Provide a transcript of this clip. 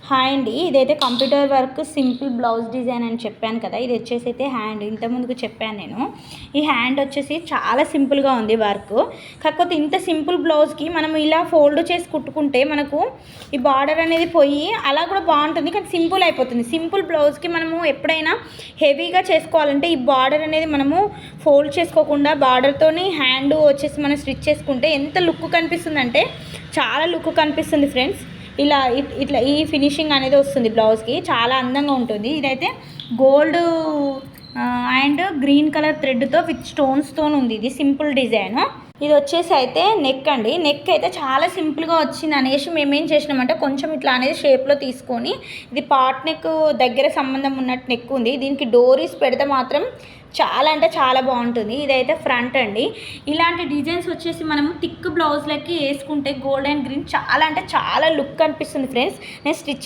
Hi అండి, ఇదైతే computer work simple blouse design అని చెప్పాను కదా. ఇది వచ్చేసి అయితే హ్యాండ్, ఇంతకుముందుకు చెప్పాను నేను. ఈ హ్యాండ్ వచ్చేసి చాలా సింపుల్గా ఉంది వర్క్. కాకపోతే ఇంత సింపుల్ బ్లౌజ్కి మనం ఇలా ఫోల్డ్ చేసి కుట్టుకుంటే మనకు ఈ బార్డర్ అనేది పోయి అలా కూడా బాగుంటుంది, కానీ సింపుల్ అయిపోతుంది. సింపుల్ బ్లౌజ్కి మనము ఎప్పుడైనా హెవీగా చేసుకోవాలంటే ఈ బార్డర్ అనేది మనము ఫోల్డ్ చేసుకోకుండా బార్డర్తోని హ్యాండ్ వచ్చేసి మనం స్టిచ్ చేసుకుంటే ఎంత లుక్ కనిపిస్తుంది అంటే చాలా లుక్ కనిపిస్తుంది ఫ్రెండ్స్. ఇలా ఇట్లా ఈ ఫినిషింగ్ అనేది వస్తుంది బ్లౌజ్కి, చాలా అందంగా ఉంటుంది. ఇదైతే గోల్డ్ అండ్ గ్రీన్ కలర్ థ్రెడ్తో విత్ స్టోన్స్తో ఉంది. ఇది సింపుల్ డిజైన్. ఇది వచ్చేసి అయితే నెక్ అండి. నెక్ అయితే చాలా సింపుల్గా వచ్చింది అనేసి మేమేం చేసినామంటే కొంచెం ఇట్లా అనేది షేప్లో తీసుకొని, ఇది పాట్ నెక్ దగ్గర సంబంధం ఉన్నట్టు నెక్ ఉంది. దీనికి డోరీస్ పెడితే మాత్రం చాలా అంటే చాలా బాగుంటుంది. ఇదైతే ఫ్రంట్ అండి. ఇలాంటి డిజైన్స్ వచ్చేసి మనము థిక్ బ్లౌజ్లకి వేసుకుంటే గోల్డ్ అండ్ గ్రీన్ చాలా అంటే చాలా లుక్ అనిపిస్తుంది ఫ్రెండ్స్. నేను స్టిచ్